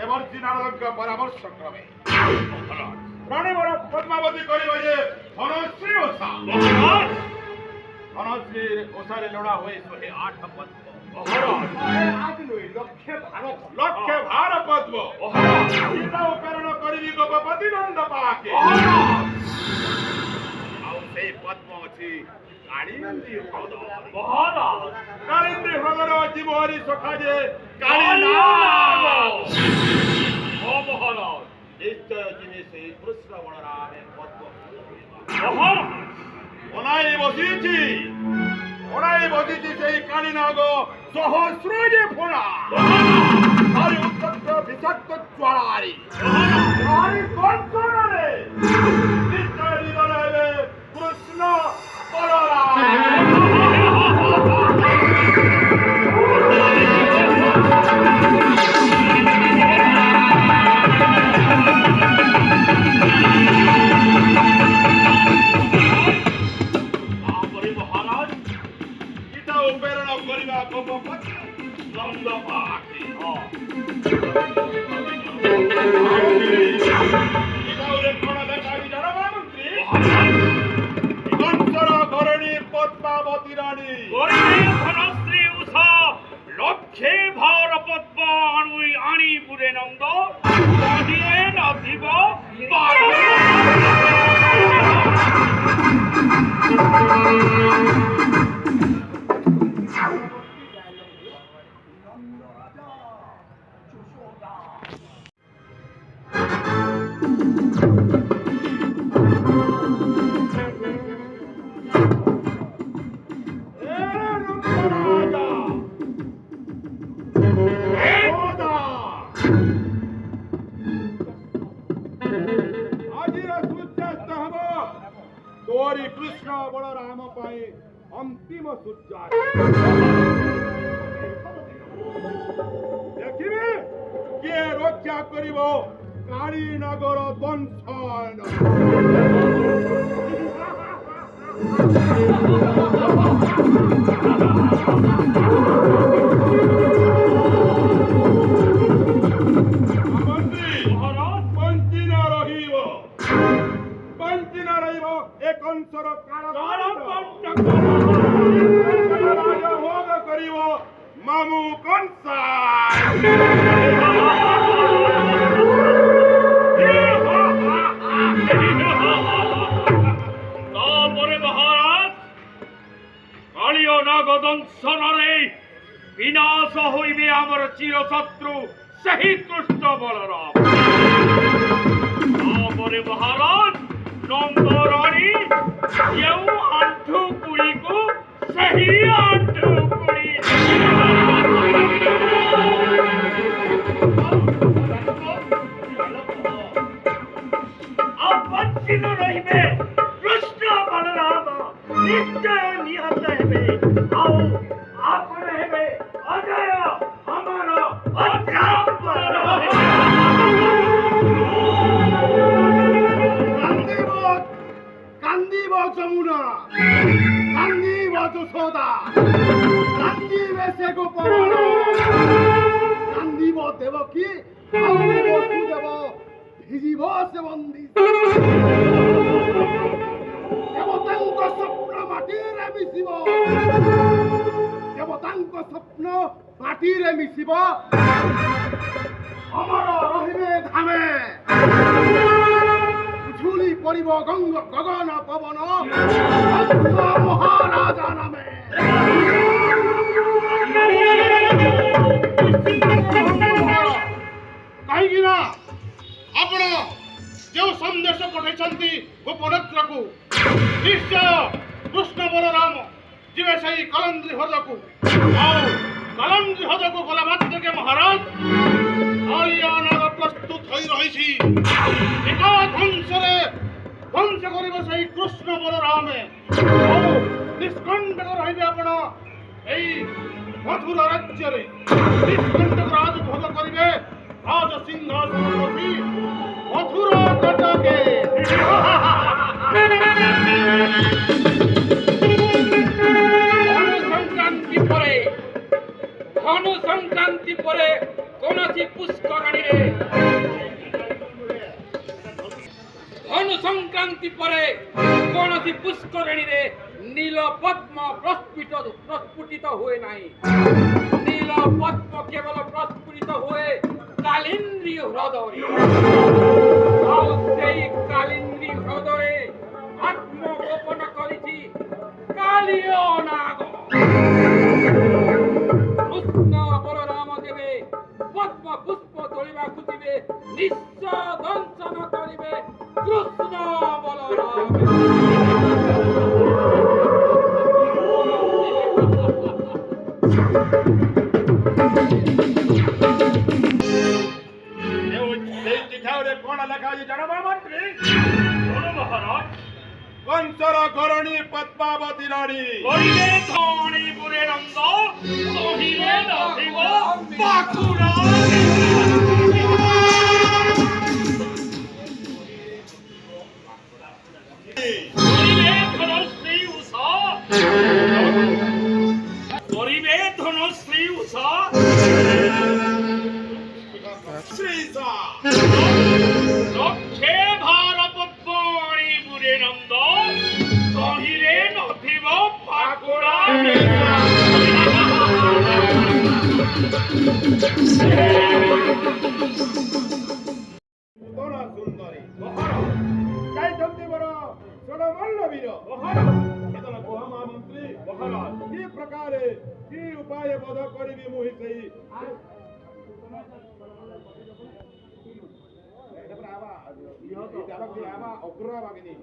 দেবর্ষি নারদজ্ঞ পরামর্শ ক্রমে প্রাণীবর পদ্মাবতী করিব যে ধনশ্রী ওষা ধনশ্রীর ওষারে লোড়া হয়ে 108 পদ্ম লক্ষ্যে ভার পদ্ম সীতাও কারণ করিবি গোপপতি নন্দ পাকে ଆଉ ସେଇ ପଦ୍ମ ଅଛି କାଳିନ୍ଦୀ ହ୍ରଦ କାଳିନ୍ଦୀ ହ୍ରଦର ଜୀବ ହରି ସଖା ଯେ ନିଶ୍ଚୟ ଯିବେ ସେଇ କୃଷ୍ଣ ବଳରାମେ ପଦ୍ମ ଅଣାଇ ବସିଛି ସେଇ କାଳିନାଗ ସହସ୍ର ଯେ ଫୋଡ଼ା ଭାରି ଉତ୍ତପ୍ତ ବିଷାକ୍ତ ଜ୍ୱାଳାରେ ଭାରି କର୍ଷଣରେ ନିଶ୍ଚୟ ନିଧନ ହେବେ କୃଷ୍ଣ ବଳରାମ পদ্মাবতী রানী ধনশ্রী উষা লক্ষ্যে ভার পদ্ম আনুই আনি পুরে নন্দ বানিয়ে নাচিব तोरी कृष्ण बलराम पाए अंतिम सूर्या देखिए किए रक्षा करिब कालीनगर दंशन मामू कंसा মহারাজ কালীয় নাগ দংশনরে বিনাশ হইবে আমার চিরশত্রু সেই কৃষ্ণ বলরাম তারপরে মহারাজ নন্দরানী কেউ আଣ୍ଠୁ কুড়িକୁ ସେହି ଆଣ୍ଠୁ କୁড়ି ଆଉ ବଞ୍ଚିତ ରହିବେ କୃଷ୍ଣ ବଳରାମ ନିଶ୍ଚୟ ନିହତ ହେବେ ଆଉ ଆପଣ ହେବେ ଅଜୟ ଆମର কান্দিব যমুনা কান্দিব যশোদা কান্দিবে সে গোপাল কান্দিব দেবকী ଆଉ ବସୁଦେବ ଭିଜିବ ସେ ବନ୍ଦୀ ଦେବତାଙ୍କ ସ୍ୱପ୍ନ ମାଟିରେ ମିଶିବ ଦେବତାଙ୍କ ସ୍ୱପ୍ନ ମାଟିରେ ମିଶିବ ଅମର ରହିବେ ଧାମେ ঝুলি পড়িব গগন পবন মহারাজা নামে কাহিঁকি না ଆପଣ ଯେଉଁ ସନ୍ଦେଶ ପଠାଇଛନ୍ତି ଗୋପନେତ୍ରକୁ ନିଶ୍ଚୟ କୃଷ୍ଣ ବଳରାମ ଯିବେ ସେହି କଲନ୍ଦ୍ରୀ ହ୍ରଦକୁ ଆଉ କଲନ୍ଦ୍ରୀ ହ୍ରଦକୁ ଗଲା ମାତ୍ରକେ ମହାରାଜ କାଳିୟାନାଗ ପ୍ରସ୍ତୁତ ହୋଇ ରହିଛି ଏକ ଧ୍ୱଂସରେ ଧ୍ୱଂସ କରିବ ସେହି କୃଷ୍ଣ ବଳରାମେ ଆଉ ନିଷ୍କଣ୍ଟକ ରହିବେ ଆପଣ ଏହି ମଥୁର ରାଜ୍ୟରେ ନିଷ୍କଣ୍ଟକ ରାଜଭୋଗ କରିବେ রাজ সিংহাসন বসি মথুর কটকে ধনু সংক্রান্তি পরে কোনটি পুষ্করণীরে ଧନୁ ସଂକ୍ରାନ୍ତି ପରେ କୌଣସି ପୁଷ୍କରିଣୀରେ ନୀଳ ପଦ୍ମ ପ୍ରସ୍ଫୁଟିତ ହୁଏ ନାହିଁ। ନୀଳ ପଦ୍ମ କେବଳ ପ୍ରସ୍ଫୁଟିତ ହୁଏ କାଳିନ୍ଦୀ ହ୍ରଦରେ। ଆଉ ସେଇ କାଳିନ୍ଦୀ ହ୍ରଦରେ ଆତ୍ମଗୋପନ କରିଛି କାଳିୟ ନାଗ। କୃଷ୍ଣ ବଳରାମ ଦେବେ ପଦ୍ମ ପୁଷ୍ପ ତୋଳିବାକୁ ଯିବେ, ନିଶ୍ଚୟ ଦଂଶନ କରିବେ କୃଷ୍ଣ ବଳରାମ। ସେଇ ଚିଠାରେ କଣ ଲେଖା ଅଛି ଜାଣବ ମନ୍ତ୍ରୀ? କଣ ମହାରାଜ? କଂସର ଘରଣୀ ପଦ୍ମାବତୀ ରାଣୀ କହିଲେ ଧଣୀ ପୁରେ ନନ୍ଦ, କହିଲେ ନଥିବ ପାଖୁଡ଼ା। କରିବେ ଧନଶ୍ରୀ ଉଷା, କରିବେ ଧନଶ୍ରୀ ଉଷା। ଶ୍ରୀସା ଲକ୍ଷେ ଭାର ପଦ୍ମଣୀ ପୁରେ ନନ୍ଦ, କହିଲେ ନଥିବ ପାଖୁଡ଼ା। କଣ ସୁନ୍ଦରୀ ଯାଇଛନ୍ତି ବର ଷଡ଼ମଲ୍ଲ ବୀର। କେତେବେଳେ କୁହ ମହାମନ୍ତ୍ରୀ କି ପ୍ରକାରେ କି ଉପାୟ ବୋଧ କରିବି ମୁଁ ସେଇ ଅଗ୍ରଭାଗିନୀ